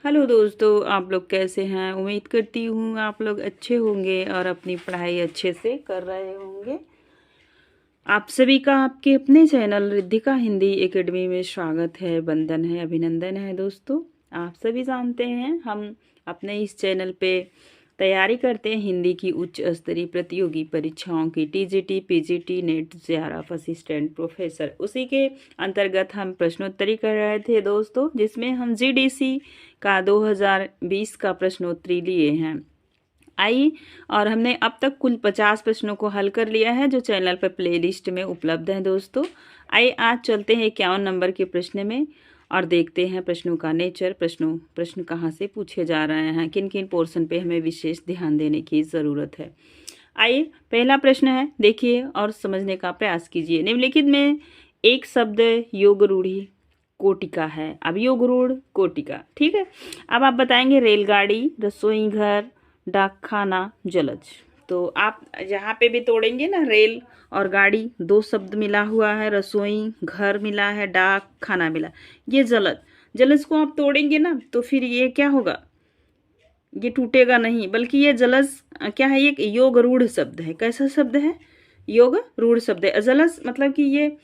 Hello दोस्तों, आप लोग कैसे हैं। उम्मीद करती हूँ आप लोग अच्छे होंगे और अपनी पढ़ाई अच्छे से कर रहे होंगे। आप सभी का आपके अपने चैनल रिद्धिका हिंदी एकेडमी में स्वागत है, वंदन है, अभिनंदन है। दोस्तों, आप सभी जानते हैं हम अपने इस चैनल पे तैयारी करते हैं हिंदी की उच्च स्तरीय प्रतियोगी परीक्षाओं की, TGT, PGT, net, JRF, assistant professor. उसी के अंतर्गत हम प्रश्नोत्तरी कर रहे थे दोस्तों, जिसमें हम जीडीसी का 2020 का प्रश्नोत्तरी लिए हैं। आइए, और हमने अब तक कुल 50 प्रश्नों को हल कर लिया है, जो चैनल पर प्लेलिस्ट में उपलब्ध है दोस्तों। आइए आज चलते हैं 51 नंबर के प्रश्न में और देखते हैं प्रश्नों का नेचर, प्रश्न कहाँ से पूछे जा रहे हैं, किन किन पोर्शन पे हमें विशेष ध्यान देने की ज़रूरत है। आइए, पहला प्रश्न है, देखिए और समझने का प्रयास कीजिए। निम्नलिखित में एक शब्द योग रूढ़ी कोटिका है। अब योग रूढ़ कोटिका, ठीक है। अब आप बताएंगे रेलगाड़ी, रसोई घर, डाक खाना, जलज। तो आप जहाँ पे भी तोड़ेंगे ना, रेल और गाड़ी दो शब्द मिला हुआ है, रसोई घर मिला है, डाक खाना मिला, ये जलज। जलज को आप तोड़ेंगे ना तो फिर ये क्या होगा, ये टूटेगा नहीं, बल्कि ये जलज क्या है, ये एक योग रूढ़ शब्द है। कैसा शब्द है, योग रूढ़ शब्द है। जलज मतलब कि ये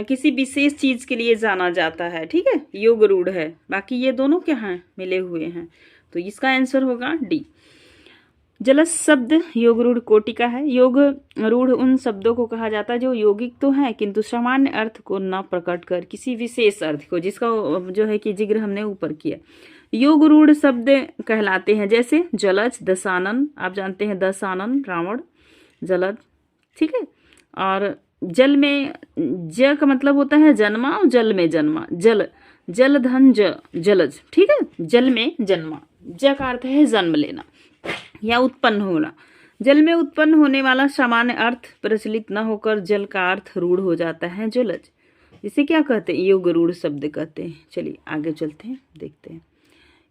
किसी विशेष चीज के लिए जाना जाता है, ठीक है, योग रूढ़ है। बाकी ये दोनों क्या हैं, मिले हुए हैं। तो इसका आंसर होगा डी। जलज शब्द योग रूढ़ कोटिका है। योग रूढ़ उन शब्दों को कहा जाता है जो यौगिक तो है किंतु सामान्य अर्थ को न प्रकट कर किसी विशेष अर्थ को, जिसका जो है कि जिक्र हमने ऊपर किया, योग रूढ़ शब्द कहलाते हैं। जैसे जलज, दशानन, आप जानते हैं दशानन रावण, जलज, ठीक है। और जल में ज का मतलब होता है जन्मा, और जल में जन्मा, जल, जल धन ज, जलज, ठीक है। जल में जन्मा, ज का अर्थ है जन्म लेना या उत्पन्न होना। जल में उत्पन्न होने वाला सामान्य अर्थ प्रचलित न होकर जल का अर्थ रूढ़ हो जाता है, जलज। इसे क्या कहते हैं, योग रूढ़ शब्द कहते हैं। चलिए आगे चलते हैं, देखते हैं।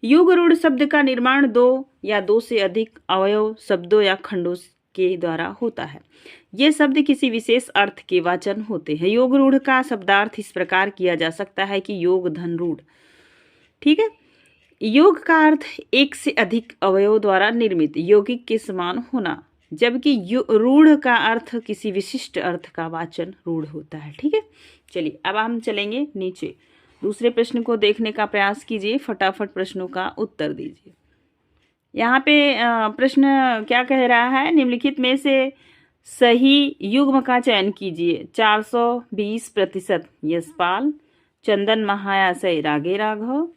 योग रूढ़ शब्द का निर्माण दो या दो से अधिक अवयव शब्दों या खंडों के द्वारा होता है। ये शब्द किसी विशेष अर्थ के वाचन होते हैं। योग रूढ़ का शब्दार्थ इस प्रकार किया जा सकता है कि योग धन रूढ़, ठीक है। योग का अर्थ एक से अधिक अवयव द्वारा निर्मित यौगिक के समान होना, जबकि रूढ़ का अर्थ किसी विशिष्ट अर्थ का वाचन रूढ़ होता है, ठीक है। चलिए अब हम चलेंगे नीचे, दूसरे प्रश्न को देखने का प्रयास कीजिए, फटाफट प्रश्नों का उत्तर दीजिए। यहाँ पे प्रश्न क्या कह रहा है, निम्नलिखित में से सही युग्म का चयन कीजिए। 420% यशपाल, चंदन महाशय रागे राघव,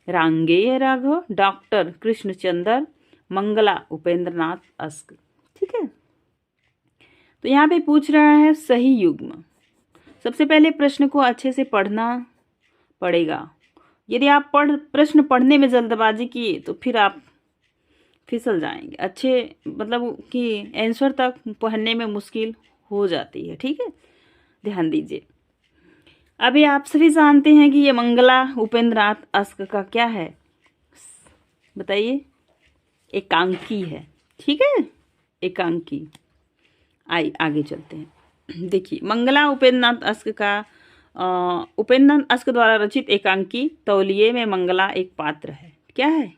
रांगेय राघव, डॉक्टर कृष्णचंद्र, मंगला उपेंद्रनाथ अस्क, ठीक है। तो यहाँ पे पूछ रहा है सही युग्म। सबसे पहले प्रश्न को अच्छे से पढ़ना पड़ेगा। यदि आप प्रश्न पढ़ने में जल्दबाजी किए तो फिर आप फिसल जाएंगे, अच्छे मतलब कि आंसर तक पढ़ने में मुश्किल हो जाती है, ठीक है। ध्यान दीजिए। अभी आप सभी जानते हैं कि ये मंगला उपेंद्रनाथ अस्क का क्या है, बताइए। एकांकी है, ठीक है, एकांकी। आगे चलते हैं। देखिए, मंगला उपेंद्रनाथ अस्क का उपेंद्रनाथ अस्क द्वारा रचित एकांकी तौलिए में मंगला एक पात्र है। क्या है,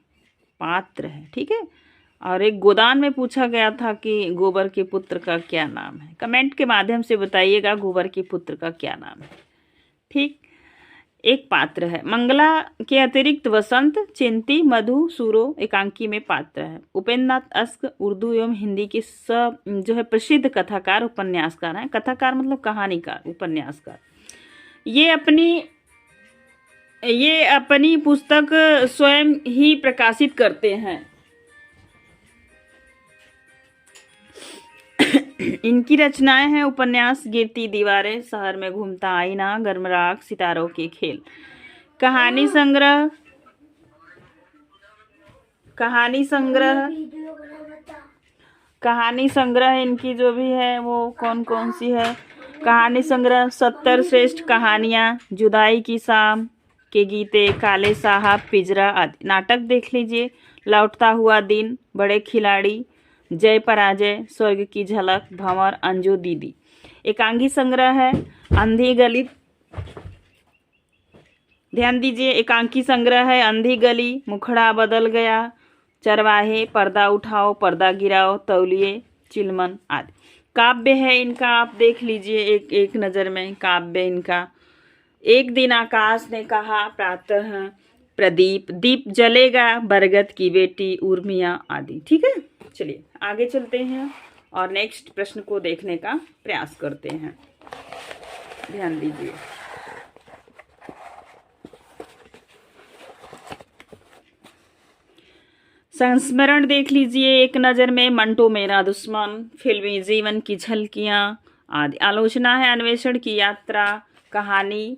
पात्र है, ठीक है। और एक गोदान में पूछा गया था कि गोबर के पुत्र का क्या नाम है। कमेंट के माध्यम से बताइएगा गोबर के पुत्र का क्या नाम है, ठीक। एक पात्र है। मंगला के अतिरिक्त वसंत, चिंती, मधु, सूरो एकांकी में पात्र है। उपेंद्रनाथ अस्क उर्दू एवं हिंदी के सब जो है प्रसिद्ध कथाकार उपन्यासकार हैं। कथाकार मतलब कहानीकार, उपन्यासकार। ये अपनी पुस्तक स्वयं ही प्रकाशित करते हैं। इनकी रचनाएं हैं उपन्यास गिरती दीवारें, शहर में घूमता आईना, गर्मराग, सितारों के खेल। कहानी संग्रह इनकी जो भी है वो कौन कौन सी है। कहानी संग्रह 70 श्रेष्ठ कहानियां, जुदाई की शाम के गीते, काले साहब, पिंजरा आदि। नाटक देख लीजिए, लौटता हुआ दिन, बड़े खिलाड़ी, जय पराजय, स्वर्ग की झलक, भंवर, अंजू दीदी। एकांगी संग्रह है अंधी गली, ध्यान दीजिए, एकांकी संग्रह है अंधी गली, मुखड़ा बदल गया, चरवाहे, पर्दा उठाओ, पर्दा गिराओ, तौलिए, चिलमन आदि। काव्य है इनका, आप देख लीजिए एक एक नज़र में काव्य इनका। एक दिन आकाश ने कहा प्रातः प्रदीप, दीप जलेगा, बरगद की बेटी उर्मिया आदि। ठीक है, चलिए आगे चलते हैं और नेक्स्ट प्रश्न को देखने का प्रयास करते हैं। ध्यान दीजिए, संस्मरण देख लीजिए एक नज़र में, मंटो मेरा दुश्मन, फिल्मी जीवन की झलकियाँ आदि। आलोचना है अन्वेषण की यात्रा, कहानी,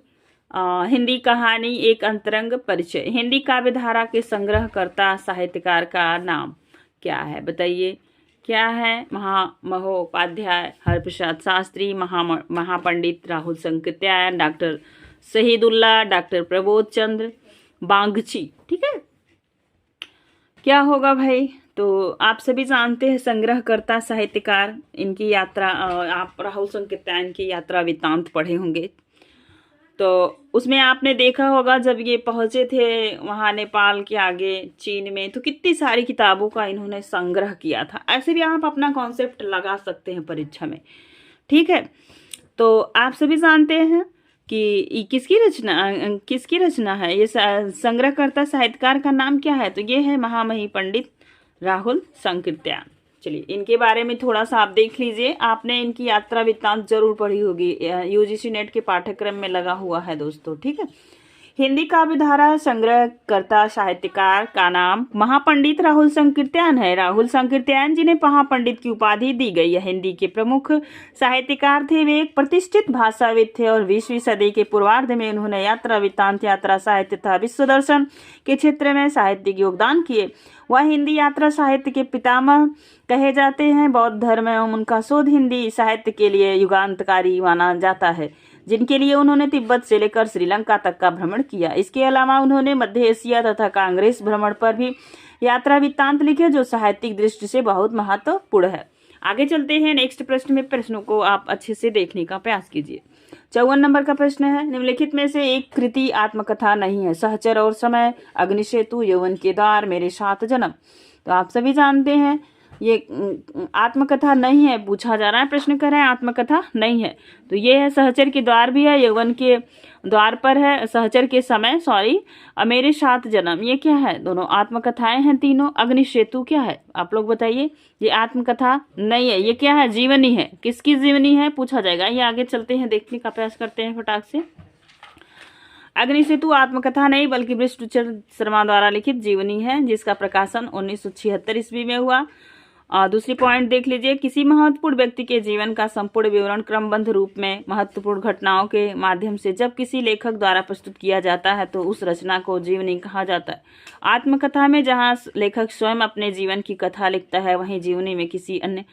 हिंदी कहानी एक अंतरंग परिचय। हिंदी काव्यधारा के संग्रहकर्ता साहित्यकार का नाम क्या है, बताइए क्या है? महोपाध्याय, हरप्रसाद शास्त्री, महापंडित राहुल संकृत्यायन, डॉक्टर शहीदुल्लाह, डॉक्टर प्रबोध चंद्र बांगची। ठीक है, क्या होगा भाई? तो आप सभी जानते हैं संग्रहकर्ता साहित्यकार, इनकी यात्रा, आप राहुल संकृत्यायन की यात्रा वृत्तांत पढ़े होंगे, तो उसमें आपने देखा होगा जब ये पहुंचे थे वहाँ नेपाल के आगे चीन में, तो कितनी सारी किताबों का इन्होंने संग्रह किया था। ऐसे भी आप अपना कॉन्सेप्ट लगा सकते हैं परीक्षा में। ठीक है, तो आप सभी जानते हैं कि किसकी रचना है ये? संग्रहकर्ता साहित्यकार का नाम क्या है? तो ये है महामहिम पंडित राहुल संकृत्यायन। चलिए इनके बारे में थोड़ा सा आप देख लीजिए। आपने इनकी यात्रा वृत्तांत जरूर पढ़ी होगी, यूजीसी नेट के पाठ्यक्रम में लगा हुआ है दोस्तों। ठीक है, हिंदी काव्यधारा संग्रहकर्ता साहित्यकार का नाम महापंडित राहुल संकृत्यायन है। राहुल संकृत्यायन जिन्हें महापंडित की उपाधि दी गई है, हिंदी के प्रमुख साहित्यकार थे। वे एक प्रतिष्ठित भाषाविद थे और 20वीं सदी के पूर्वार्ध में उन्होंने यात्रा वृत्तांत, यात्रा साहित्य तथा विश्व दर्शन के क्षेत्र में साहित्यिक योगदान किए। वह हिंदी यात्रा साहित्य के पितामह कहे जाते हैं। बौद्ध धर्म एवं उनका शोध हिंदी साहित्य के लिए युगांतकारी माना जाता है, जिनके लिए उन्होंने तिब्बत से लेकर श्रीलंका तक का भ्रमण किया। इसके अलावा उन्होंने मध्य एशिया तथा कांग्रेस भ्रमण पर भी यात्रा वृत्तांत लिखे, जो साहित्यिक दृष्टि से बहुत महत्वपूर्ण है। आगे चलते हैं नेक्स्ट प्रश्न में। प्रश्नों को आप अच्छे से देखने का प्रयास कीजिए। 54 नंबर का प्रश्न है, निम्नलिखित में से एक कृति आत्मकथा नहीं है? सहचर और समय, अग्निसेतु, यौवन के द्वार, मेरे 7 जन्म। तो आप सभी जानते हैं ये आत्मकथा नहीं है, पूछा जा रहा है, प्रश्न कर रहे हैं आत्मकथा नहीं है। तो ये है सहचर के द्वार भी है, यौवन के द्वार पर है, सहचर के समय और मेरे 7 जन्म। ये क्या है? दोनों आत्मकथाएं हैं तीनों। अग्निसेतु क्या है? आप लोग बताइए। ये आत्मकथा नहीं है, ये क्या है? जीवनी है। किसकी जीवनी है पूछा जाएगा। ये आगे चलते हैं, देखने का प्रयास करते हैं फटाक से। अग्निसेतु आत्मकथा नहीं बल्कि बृष्टचंद्र शर्मा द्वारा लिखित जीवनी है, जिसका प्रकाशन 1976 ईस्वी में हुआ। दूसरी पॉइंट देख लीजिए, किसी महत्वपूर्ण व्यक्ति के जीवन का संपूर्ण विवरण क्रमबद्ध रूप में महत्वपूर्ण घटनाओं के माध्यम से जब किसी लेखक द्वारा प्रस्तुत किया जाता है तो उस रचना को जीवनी कहा जाता है। आत्मकथा में जहां लेखक स्वयं अपने जीवन की कथा लिखता है, वहीं जीवनी में किसी अन्य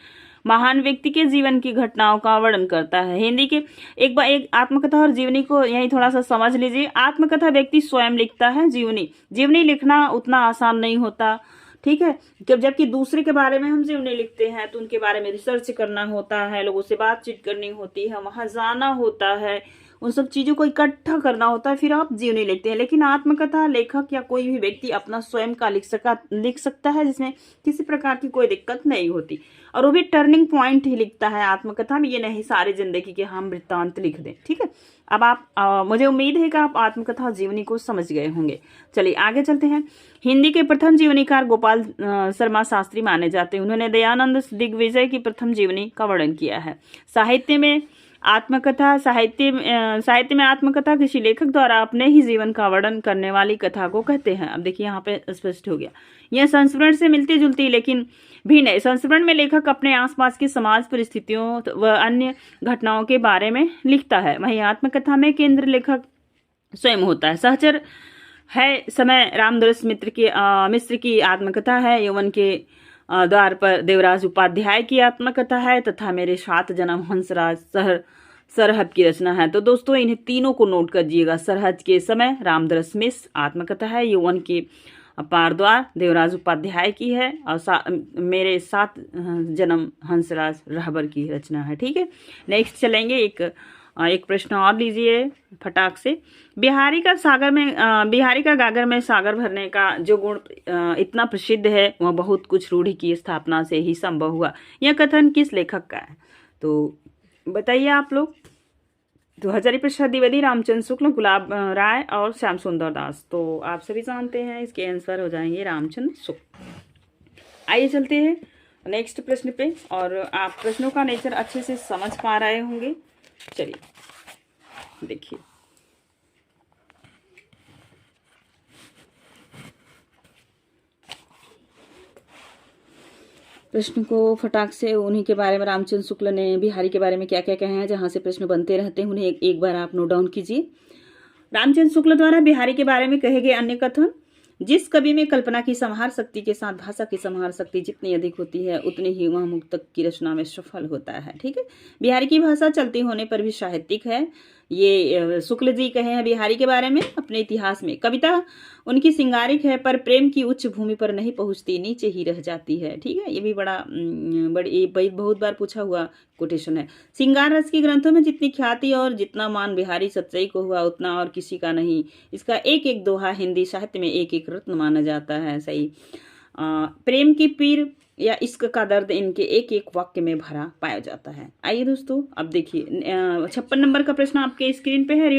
महान व्यक्ति के जीवन की घटनाओं का वर्णन करता है। हिंदी के एक आत्मकथा और जीवनी को यही थोड़ा सा समझ लीजिए। आत्मकथा व्यक्ति स्वयं लिखता है, जीवनी लिखना उतना आसान नहीं होता। ठीक है, जबकि दूसरे के बारे में हम जीवनी लिखते हैं तो उनके बारे में रिसर्च करना होता है, लोगों से बातचीत करनी होती है, वहां जाना होता है, उन सब चीजों को इकट्ठा करना होता है, फिर आप जीवनी लिखते हैं। लेकिन आत्मकथा लेखक या कोई भी व्यक्ति अपना स्वयं का लिख सकता है, जिसमें किसी प्रकार की कोई दिक्कत नहीं होती, और वो भी टर्निंग पॉइंट ही लिखता है आत्मकथा में। ये नहीं सारी जिंदगी के हम वृत्तांत लिख दें। ठीक है, अब आप मुझे उम्मीद है कि आप आत्मकथा जीवनी को समझ गए होंगे। चलिए आगे चलते हैं। हिंदी के प्रथम जीवनीकार गोपाल शर्मा शास्त्री माने जाते हैं। उन्होंने दयानंद दिग्विजय की प्रथम जीवनी का वर्णन किया है। साहित्य में आत्मकथा किसी लेखक द्वारा अपने ही जीवन का वर्णन करने वाली कथा को कहते हैं। अब देखिए यहाँ पे स्पष्ट हो गया। यह संस्मरण से मिलती जुलती लेकिन भिन्न है। संस्मरण में लेखक अपने आसपास की समाज परिस्थितियों व अन्य घटनाओं के बारे में लिखता है, वहीं आत्मकथा में केंद्र लेखक स्वयं होता है। सहचर है समय रामदरस मिश्र की आत्मकथा है, यौवन के द्वार पर देवराज उपाध्याय की आत्मकथा है, तथा मेरे 7 जन्म हंसराज सरहद की रचना है। तो दोस्तों इन्हें तीनों को नोट करिएगा। सरहद के समय रामदरस मिश्र आत्मकथा है, यौवन के पारद्वार देवराज उपाध्याय की है, और मेरे 7 जन्म हंसराज रहबर की रचना है। ठीक है, नेक्स्ट चलेंगे। एक एक प्रश्न और लीजिए फटाक से। बिहारी का गागर में सागर भरने का जो गुण इतना प्रसिद्ध है वह बहुत कुछ रूढ़ि की स्थापना से ही संभव हुआ। यह कथन किस लेखक का है? तो बताइए आप लोग। तो हजारी प्रसाद द्विवेदी, रामचंद्र शुक्ल, गुलाब राय और श्याम सुंदर दास। तो आप सभी जानते हैं इसके आंसर हो जाएंगे रामचंद्र शुक्ल। आइए चलते हैं नेक्स्ट प्रश्न पे, और आप प्रश्नों का नेचर अच्छे से समझ पा रहे होंगे। चलिए देखिए, प्रश्न को फटाक से उन्हीं के बारे में, रामचंद्र शुक्ल ने बिहारी के बारे में क्या क्या कहे हैं, जहां से प्रश्न बनते रहते हैं उन्हें एक बार आप नोट डाउन कीजिए। रामचंद्र शुक्ल द्वारा बिहारी के बारे में कहे गए अन्य कथन। जिस कवि में कल्पना की संहार शक्ति के साथ भाषा की संहार शक्ति जितनी अधिक होती है उतनी ही वह मुक्तक की रचना में सफल होता है। ठीक है, बिहारी की भाषा चलती होने पर भी साहित्यिक है। ये शुक्ल जी कहे हैं बिहारी के बारे में अपने इतिहास में। कविता उनकी सिंगारिक है पर प्रेम की उच्च भूमि पर नहीं पहुंचती, नीचे ही रह जाती है। ठीक है, ये भी बहुत बार पूछा हुआ कोटेशन है। सिंगार रस की ग्रंथों में जितनी ख्याति और जितना मान बिहारी सच्चाई को हुआ उतना और किसी का नहीं। इसका एक एक दोहा हिंदी साहित्य में एक एक रत्न माना जाता है। सही, प्रेम की पीर या इश्क का दर्द इनके एक एक वाक्य में भरा पाया जाता है। आइए दोस्तों, अब देखिए 56 नंबर का प्रश्न आपके स्क्रीन पे है।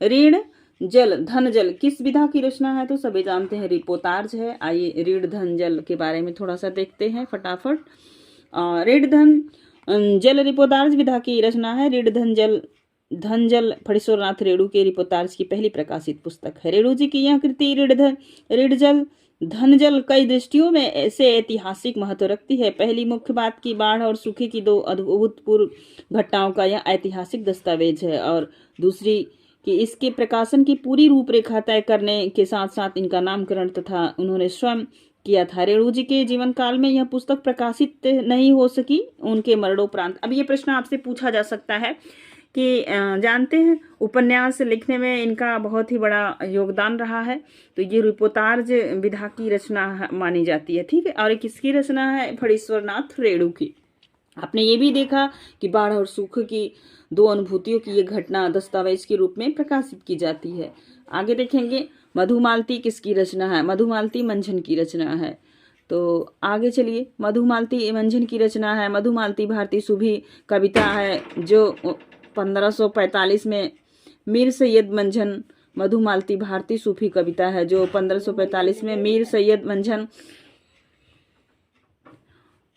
ऋण जल धन जल किस विधा की रचना है? तो सभी जानते हैं रिपोतार्ज है। आइए ऋण धन जल के बारे में थोड़ा सा देखते हैं फटाफट। ऋण धन जल रिपोतार्ज विधा की रचना है। ऋण धन जल फणीश्वरनाथ रेणु के रिपोतार्ज की पहली प्रकाशित पुस्तक है। रेणु जी की यह कृति ऋण जल धन जल कई दृष्टियों में ऐसे ऐतिहासिक महत्व रखती है। पहली मुख्य बात की बाढ़ और सूखे की दो अभूतपूर्व घटनाओं का यह ऐतिहासिक दस्तावेज है, और दूसरी कि इसके प्रकाशन की पूरी रूपरेखा तय करने के साथ साथ इनका नामकरण तथा उन्होंने स्वयं किया था। रेणु जी के जीवन काल में यह पुस्तक प्रकाशित नहीं हो सकी, उनके मरणोपरांत। अब ये प्रश्न आपसे पूछा जा सकता है कि जानते हैं उपन्यास लिखने में इनका बहुत ही बड़ा योगदान रहा है, तो ये रिपोतार्ज विधा की रचना मानी जाती है। ठीक है, और किसकी रचना है? फणीश्वरनाथ रेणु की। आपने ये भी देखा कि बाढ़ और सूख की दो अनुभूतियों की ये घटना दस्तावेज के रूप में प्रकाशित की जाती है। आगे देखेंगे मधुमालती किसकी रचना है? मधुमालती मंझन की रचना है। तो आगे चलिए, मधुमालती मंझन की रचना है। मधुमालती भारतीय सूफी कविता है जो 1545 में मीर सैयद मंझन। मधुमालती भारतीय सूफी कविता है जो 1545 में मीर सैयद मंझन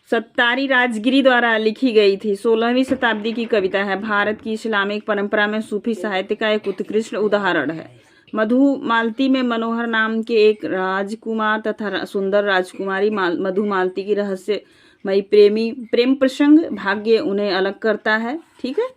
सत्तारी राजगिरी द्वारा लिखी गई थी। 16वीं शताब्दी की कविता है। भारत की इस्लामिक परंपरा में सूफी साहित्य का एक उत्कृष्ट उदाहरण है। मधुमालती में मनोहर नाम के एक राजकुमार तथा सुंदर राजकुमारी मधुमालती की रहस्यमयी प्रेम प्रसंग भाग्य उन्हें अलग करता है। ठीक है,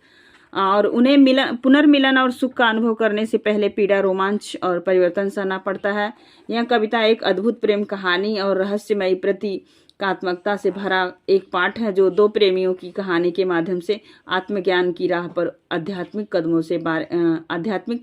और उन्हें पुनर्मिलन और सुख का अनुभव करने से पहले पीड़ा, रोमांच और परिवर्तन सहना पड़ता है। यह कविता एक अद्भुत प्रेम कहानी और रहस्यमयी प्रतीकात्मकता से भरा एक पाठ है जो दो प्रेमियों की कहानी के माध्यम से आत्मज्ञान की राह पर आध्यात्मिक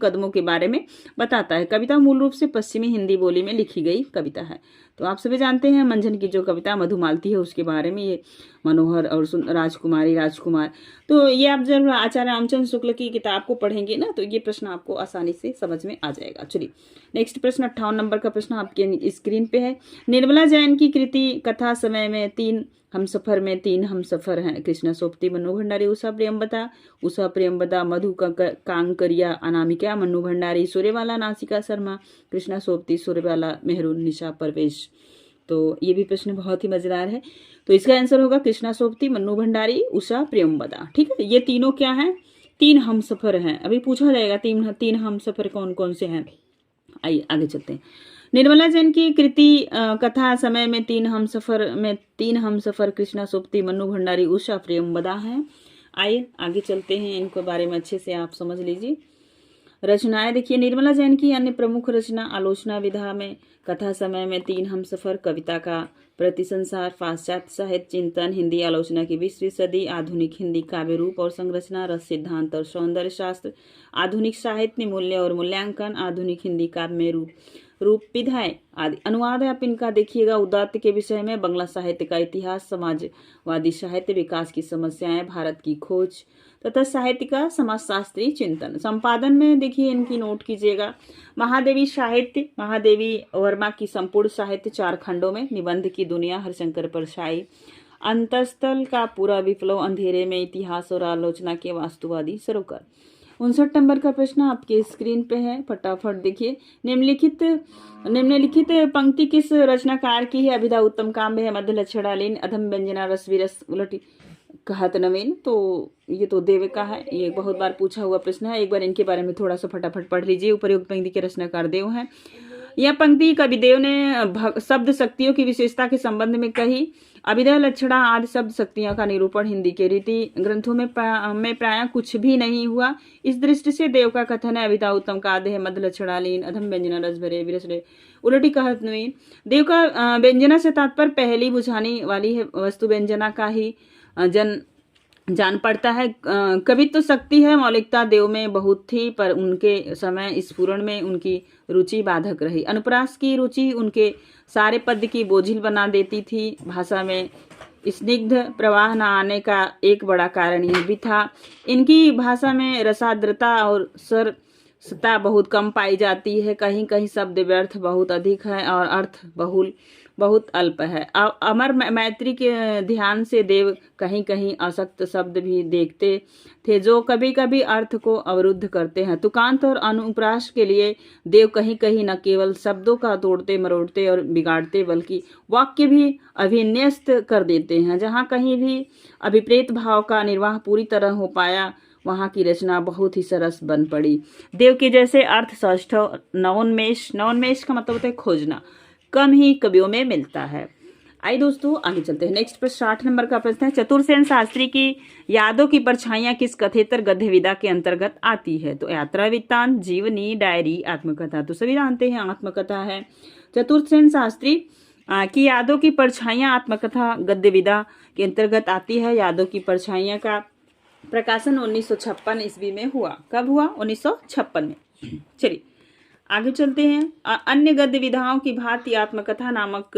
कदमों के बारे में बताता है। कविता मूल रूप से पश्चिमी हिंदी बोली में लिखी गई कविता है। तो आप सभी जानते हैं मंझन की जो कविता मधुमालती है उसके बारे में, ये मनोहर और राजकुमार। तो ये आप जब आचार्य रामचंद्र शुक्ल की किताब को पढ़ेंगे ना तो ये प्रश्न आपको आसानी से समझ में आ जाएगा। चलिए नेक्स्ट प्रश्न 58 नंबर का प्रश्न आपके स्क्रीन पे है। निर्मला जैन की कृति कथा समय में तीन हम सफर हैं। कृष्णा सोपती, मन्नू भंडारी, उषा प्रियंबदा, मधु कांकरिया, अनामिका, मन्नू भंडारी, सूर्यवाला, नासिका शर्मा, कृष्णा सोपती, सूर्यवाला, मेहरून, निशा परवेश। तो ये भी प्रश्न बहुत ही मजेदार है। तो इसका आंसर होगा कृष्णा सोपती, मन्नू भंडारी, उषा प्रियंबदा। ठीक है, ये तीनों क्या हैं? तीन हम सफर हैं। अभी पूछा जाएगा तीन हम सफर कौन कौन से हैं। आइए आगे चलते हैं। निर्मला जैन की कृति कथा समय में तीन हम सफर कृष्णा सोपती, मन्नू भंडारी, उषा प्रियंबदा हैं। आइए आगे चलते हैं, इनको बारे में अच्छे से आप समझ लीजिए। रचनाएं देखिए, निर्मला जैन की अन्य प्रमुख रचना आलोचना विधा में कथा समय में तीन हम सफर, कविता का प्रतिसंसार, पाश्चात्य साहित्य चिंतन, हिंदी आलोचना की 20वीं सदी, आधुनिक हिंदी काव्य रूप और संरचना, रस सिद्धांत और सौंदर्य शास्त्र, आधुनिक साहित्य मूल्य और मूल्यांकन, आधुनिक हिंदी काव्य में रूप रूप विधाएं आदि। अनुवाद है आप इनका देखिएगा। उदात्त के विषय में बांग्ला साहित्य का इतिहास, समाजवादी साहित्य, विकास की समस्याएं, भारत की खोज तथा साहित्य का समाजशास्त्री चिंतन। संपादन में देखिए इनकी नोट कीजिएगा। महादेवी साहित्य, महादेवी वर्मा की संपूर्ण साहित्य 4 खंडों में, निबंध की दुनिया, हरिशंकर परछाई, अंतस्थल का पूरा विप्लव, अंधेरे में इतिहास और आलोचना के वास्तुवादी सरोकार। 59 नंबर का प्रश्न आपके स्क्रीन पे है, फटाफट देखिए। निम्नलिखित पंक्ति किस रचनाकार की है? अभिधा उत्तम काव्य है, मध्य लक्षणालीन, अधम व्यंजना, रस विरस उलटी कहत नवीन। तो ये तो देव का है, ये बहुत बार पूछा हुआ प्रश्न है। एक बार इनके बारे में थोड़ा सा फटाफट पढ़ लीजिए। उपयुक्त पंक्ति के रचनाकार देव हैं। यह पंक्ति कविदेव ने शब्द शक्तियों की विशेषता के संबंध में कही। अभिधा लक्षणा आदि शब्द शक्तियों का निरूपण हिंदी के रीति ग्रंथों में प्राय कुछ भी नहीं हुआ। इस दृष्टि से देव का कथन है अभिधा उत्तम काव्य है, मध्य लक्षणालीन, अधम व्यंजना, रस भरे विरस उलटी कहत नवीन। देव का व्यंजना से तात्पर्य पहली बुझाने वाली है वस्तु व्यंजना का ही जान पड़ता है। कवित्व शक्ति है, मौलिकता देव में बहुत थी, पर उनके समय स्फुरण में उनकी रुचि बाधक रही। अनुप्रास की रुचि उनके सारे पद्य की बोझिल बना देती थी। भाषा में स्निग्ध प्रवाह न आने का एक बड़ा कारण यह भी था। इनकी भाषा में रसाद्रता और सरसता बहुत कम पाई जाती है। कहीं कहीं शब्द व्यर्थ बहुत अधिक है और अर्थ बहुल बहुत अल्प है। अमर मैत्री के ध्यान से देव कहीं कहीं असक्त शब्द भी देखते थे जो कभी कभी अर्थ को अवरुद्ध करते हैं। तुकांत और अनुप्रास के लिए देव कहीं कहीं न केवल शब्दों का तोड़ते मरोड़ते और बिगाड़ते बल्कि वाक्य भी अभिन्यस्त कर देते हैं। जहाँ कहीं भी अभिप्रेत भाव का निर्वाह पूरी तरह हो पाया वहाँ की रचना बहुत ही सरस बन पड़ी। देव के जैसे अर्थ सौष्ठ नवोन्मेष का मतलब होता है खोजना, कम ही कवियों में मिलता है। आइए दोस्तों आगे चलते हैं। नेक्स्ट पर 60 नंबर का प्रश्न है, चतुर्सेन शास्त्री की यादों की परछाइयां किस कथेतर गद्य विधा के अंतर्गत आती है? तो यात्रा वृत्तांत, जीवनी, डायरी, आत्मकथा। तो सभी जानते हैं आत्मकथा है। चतुर्सेन शास्त्री की यादों की परछाइयां आत्मकथा गद्य विधा के अंतर्गत आती है। यादों की परछाइयां का प्रकाशन 1956 ईस्वी में हुआ। कब हुआ? 1956 में। चलिए आगे चलते हैं। अन्य गद्य विधाओं की भांति आत्मकथा नामक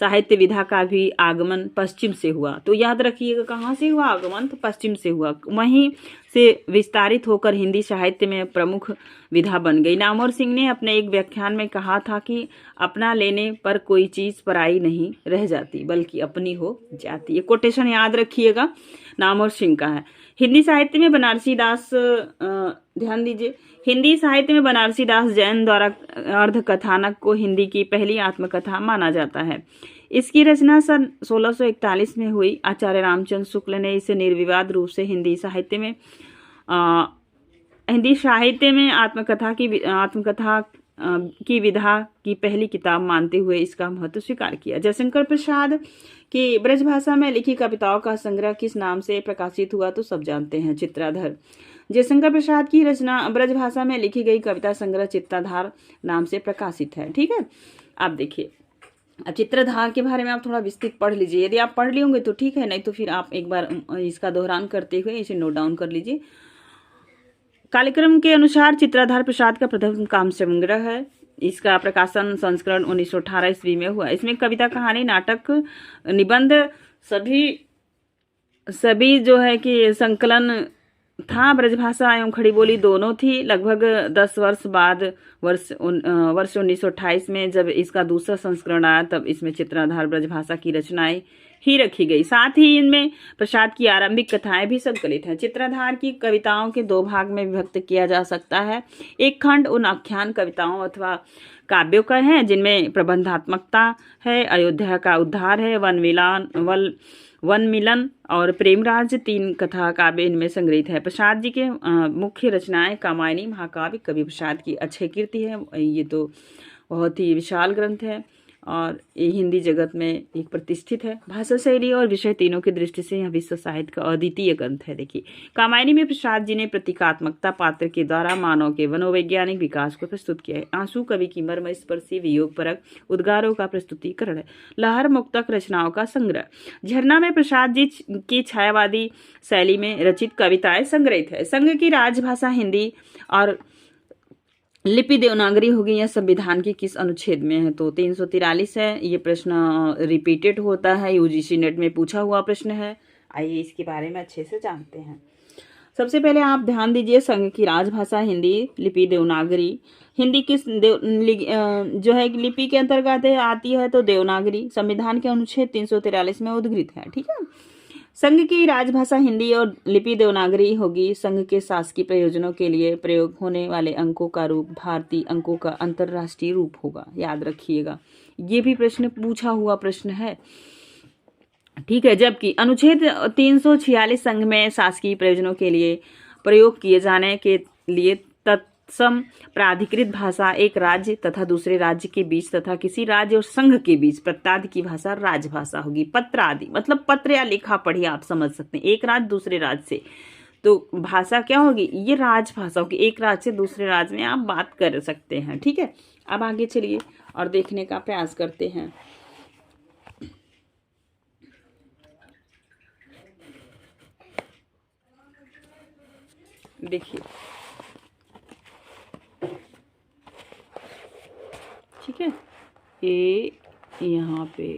साहित्य विधा का भी आगमन पश्चिम से हुआ। तो याद रखिएगा कहाँ से हुआ आगमन? तो पश्चिम से हुआ। वहीं से विस्तारित होकर हिंदी साहित्य में प्रमुख विधा बन गई। नामवर सिंह ने अपने एक व्याख्यान में कहा था कि अपना लेने पर कोई चीज पराई नहीं रह जाती बल्कि अपनी हो जाती। ये कोटेशन याद रखिएगा, नामवर सिंह का है। हिंदी साहित्य में बनारसी दास, ध्यान दीजिए, हिंदी साहित्य में बनारसी दास जैन द्वारा अर्ध कथानक को हिंदी की पहली आत्मकथा माना जाता है। इसकी रचना सन 1641 में हुई। आचार्य रामचंद्र शुक्ल ने इसे निर्विवाद रूप से हिंदी साहित्य में आत्मकथा की विधा की पहली किताब मानते हुए इसका महत्व स्वीकार किया। जयशंकर प्रसाद की ब्रजभाषा में लिखी कविताओं का संग्रह किस नाम से प्रकाशित हुआ? तो सब जानते हैं, चित्राधर। जयशंकर प्रसाद की रचना ब्रजभाषा में लिखी गई कविता संग्रह चित्राधार नाम से प्रकाशित है। ठीक है, आप देखिए। अब चित्रधार के बारे में आप थोड़ा विस्तृत पढ़ लीजिए। यदि आप पढ़ लिए होंगे तो ठीक है, नहीं तो फिर आप एक बार इसका दोहरान करते हुए इसे नोट डाउन कर लीजिए। कार्यक्रम के अनुसार चित्राधार प्रसाद का प्रथम काव्य संग्रह है। इसका प्रकाशन संस्करण 1918 ईस्वी में हुआ। इसमें कविता, कहानी, नाटक, निबंध सभी जो है कि संकलन था। ब्रजभाषा एवं खड़ी बोली दोनों थी। लगभग 10 वर्ष बाद वर्ष 1928 में जब इसका दूसरा संस्करण आया तब इसमें चित्राधार ब्रजभाषा की रचनाएं ही रखी गई। साथ ही इनमें प्रसाद की आरंभिक कथाएं भी संकलित हैं। चित्राधार की कविताओं के 2 भाग में विभक्त किया जा सकता है। एक खंड उन आख्यान कविताओं अथवा काव्यों का है जिनमें प्रबंधात्मकता है, अयोध्या का उद्धार है, वन मिलन और प्रेमराज, 3 कथा काव्य इनमें संग्रहित है। प्रसाद जी के मुख्य रचनाएं कामायनी महाकाव्य कवि प्रसाद की अक्षय कीर्ति है। ये तो बहुत ही विशाल ग्रंथ है और ये हिंदी जगत में एक प्रतिष्ठित है। भाषा शैली और विषय तीनों की दृष्टि से यह विश्व साहित्य का अद्वितीय ग्रंथ है। देखिए, कामायनी में प्रसाद जी ने प्रतीकात्मकता पात्र के द्वारा मानव के मनोवैज्ञानिक विकास को प्रस्तुत किया है। आंसू कवि की मर्मस्पर्शी वियोग परक उद्गारों का प्रस्तुतिकरण है। लहर मुक्तक रचनाओं का संग्रह। झरना में प्रसाद जी की छायावादी शैली में रचित कविताएं संग्रहित है। संघ की राजभाषा हिंदी और लिपि देवनागरी होगी यह संविधान के किस अनुच्छेद में है? तो 343 है। ये प्रश्न रिपीटेड होता है, यूजीसी नेट में पूछा हुआ प्रश्न है। आइए इसके बारे में अच्छे से जानते हैं। सबसे पहले आप ध्यान दीजिए, संघ की राजभाषा हिंदी, लिपि देवनागरी। हिंदी किस जो है लिपि के अंतर्गत आती है? तो देवनागरी। संविधान के अनुच्छेद 343 में उद्धृत है। ठीक है। संघ की राजभाषा हिंदी और लिपि देवनागरी होगी। संघ के शासकीय प्रयोजनों के लिए प्रयोग होने वाले अंकों का रूप भारतीय अंकों का अंतरराष्ट्रीय रूप होगा, याद रखिएगा। ये भी प्रश्न पूछा हुआ प्रश्न है। ठीक है। जबकि अनुच्छेद 346 संघ में शासकीय प्रयोजनों के लिए प्रयोग किए जाने के लिए तत्सम प्राधिकृत भाषा एक राज्य तथा दूसरे राज्य के बीच तथा किसी राज्य और संघ के बीच प्रत्यादि की भाषा राजभाषा होगी। पत्र आदि मतलब पत्र या लिखा पढ़ी आप समझ सकते हैं। एक राज्य दूसरे राज्य से, तो भाषा क्या होगी? ये राजभाषा होगी। एक राज्य से दूसरे राज्य में आप बात कर सकते हैं। ठीक है। अब आगे चलिए और देखने का प्रयास करते हैं। देखिए, ठीक है, ये यहाँ पे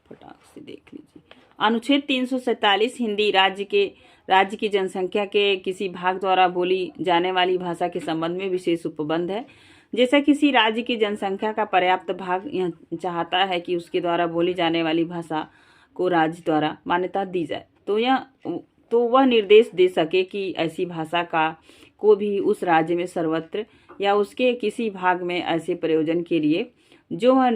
फटाक से देख लीजिए। अनुच्छेद 347 हिंदी राज्य की जनसंख्या के किसी भाग द्वारा बोली जाने वाली भाषा के संबंध में विशेष उपबंध है। जैसा किसी राज्य की जनसंख्या का पर्याप्त भाग यह चाहता है कि उसके द्वारा बोली जाने वाली भाषा को राज्य द्वारा मान्यता दी जाए, तो वह निर्देश दे सके कि ऐसी भाषा को भी उस राज्य में सर्वत्र या उसके किसी भाग में ऐसे प्रयोजन के लिए जो वह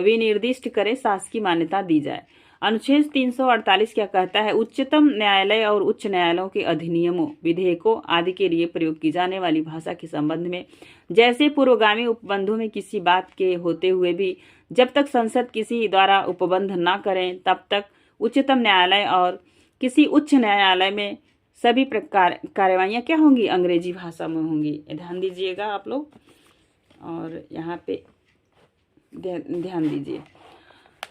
विनिर्दिष्ट करे शासकीय मान्यता दी जाए। अनुच्छेद 348 क्या कहता है? उच्चतम न्यायालय और उच्च न्यायालयों के अधिनियमों, विधेयकों आदि के लिए प्रयोग की जाने वाली भाषा के संबंध में जैसे पूर्वगामी उपबंधों में किसी बात के होते हुए भी जब तक संसद किसी द्वारा उपबंध न करें तब तक उच्चतम न्यायालय और किसी उच्च न्यायालय में सभी प्रकार कार्यवाहियाँ क्या होंगी? अंग्रेजी भाषा में होंगी। ध्यान दीजिएगा आप लोग, और यहाँ पे ध्यान दीजिए।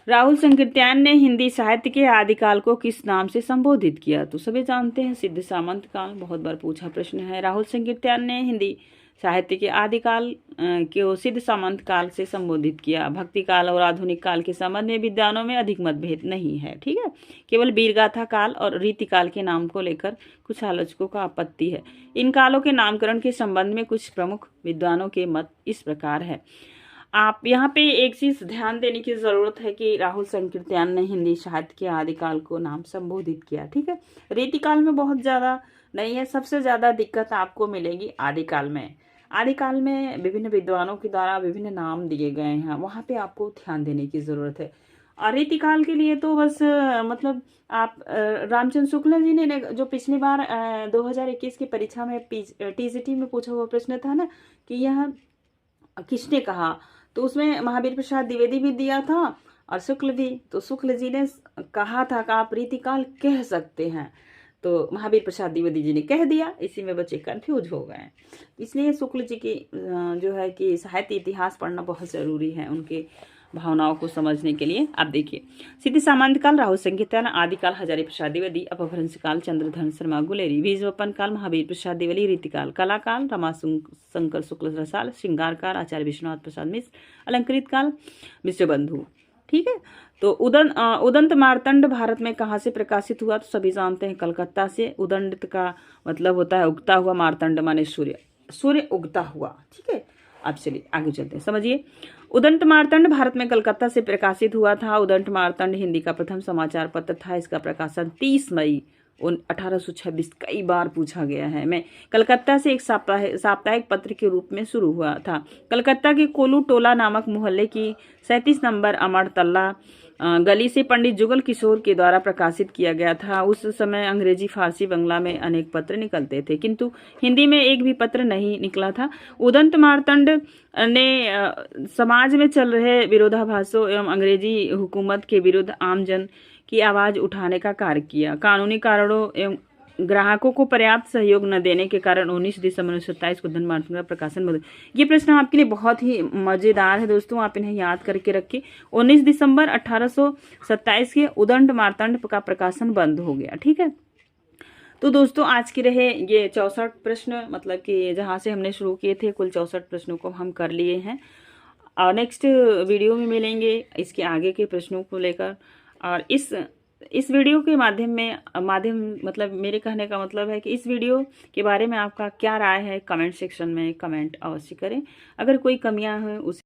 राहुल संकीर्त्यायन ने हिंदी साहित्य के आदिकाल को किस नाम से संबोधित किया? तो सभी जानते हैं, सिद्ध सामंत काल। बहुत बार पूछा प्रश्न है। राहुल संकीर्त्यायन ने हिंदी साहित्य के आदिकाल को सिद्ध सामंत काल से संबोधित किया। भक्ति काल और आधुनिक काल के संबंध में विद्वानों में अधिक मतभेद नहीं है। ठीक है। केवल वीरगाथा काल और रीति काल के नाम को लेकर कुछ आलोचकों का आपत्ति है। इन कालों के नामकरण के संबंध में कुछ प्रमुख विद्वानों के मत इस प्रकार है। आप यहाँ पे एक चीज ध्यान देने की जरूरत है कि राहुल संकीर्त्यायन ने हिंदी साहित्य के आदिकाल को नाम संबोधित किया। ठीक है। रीतिकाल में बहुत ज्यादा नहीं है। सबसे ज्यादा दिक्कत आपको मिलेगी आदिकाल में। आदिकाल में विभिन्न विद्वानों के द्वारा विभिन्न नाम दिए गए हैं, वहां पे आपको ध्यान देने की जरूरत है। और रीतिकाल के लिए तो बस मतलब आप रामचंद्र शुक्ला जी ने जो पिछली बार 2021 की परीक्षा में टीजीटी में पूछा हुआ प्रश्न था ना कि यह किसने कहा, तो उसमें महावीर प्रसाद द्विवेदी भी दिया था और शुक्ल भी। तो शुक्ल जी ने कहा था कि आप रीतिकाल कह सकते हैं, तो महावीर प्रसाद द्विवेदी जी ने कह दिया। इसी में बच्चे कंफ्यूज हो गए। इसलिए शुक्ल जी की जो है कि साहित्य इतिहास पढ़ना बहुत जरूरी है उनके भावनाओं को समझने के लिए। आप देखिए, सिद्ध सामंत काल राहुल संकीर्त्यायन, आदिकाल हजारी प्रसाद द्विवेदी, अपभ्रंश काल चंद्रधर शर्मा गुलेरी, बीजवपन काल महावीर प्रसाद द्विवेदी, रीतिकाल कलाकाल रमाशंकर शुक्ल रसाल, श्रृंगार काल आचार्य विश्वनाथ प्रसाद मिश्र, अलंकृत काल मिश्र बंधु। ठीक है। तो उदंत मार्तंड भारत में कहाँ से प्रकाशित हुआ? तो सभी जानते हैं, कलकत्ता से। उदंत का मतलब होता है उगता हुआ, मार्तंड माने सूर्य उगता हुआ। ठीक है। अब चलिए आगे चलते हैं, समझिए। उदंत मार्तंड भारत में कलकत्ता से प्रकाशित हुआ था। उदंत मार्तंड हिंदी का प्रथम समाचार पत्र था। इसका प्रकाशन 30 मई 1826 कई बार पूछा गया है मैं कलकत्ता से एक साप्ताहिक पत्र के रूप में शुरू हुआ था। कलकत्ता के कोलू टोला नामक मोहल्ले की 37 नंबर अमरतल्ला गली से पंडित जुगल किशोर के द्वारा प्रकाशित किया गया था। उस समय अंग्रेजी, फारसी, बंगला में अनेक पत्र निकलते थे, किंतु हिंदी में एक भी पत्र नहीं निकला था। उदंत मार्तंड ने समाज में चल रहे विरोधाभासों एवं अंग्रेजी हुकूमत के विरुद्ध आमजन की आवाज उठाने का कार्य किया। कानूनी कारणों एवं ग्राहकों को पर्याप्त सहयोग न देने के कारण 19 दिसंबर 1927 को उदंत मार्तंड का प्रकाशन बंद। ये प्रश्न आपके लिए बहुत ही मजेदार है दोस्तों, आप इन्हें याद करके रखिए। 19 दिसंबर 1827 के उदंत मार्तंड का प्रकाशन बंद हो गया। ठीक है। तो दोस्तों आज के रहे ये 64 प्रश्न, मतलब कि जहाँ से हमने शुरू किए थे कुल 64 प्रश्नों को हम कर लिए हैं। और नेक्स्ट वीडियो में मिलेंगे इसके आगे के प्रश्नों को लेकर। और इस वीडियो के माध्यम मतलब मेरे कहने का मतलब है कि इस वीडियो के बारे में आपका क्या राय है, कमेंट सेक्शन में कमेंट अवश्य करें। अगर कोई कमियां हैं उसे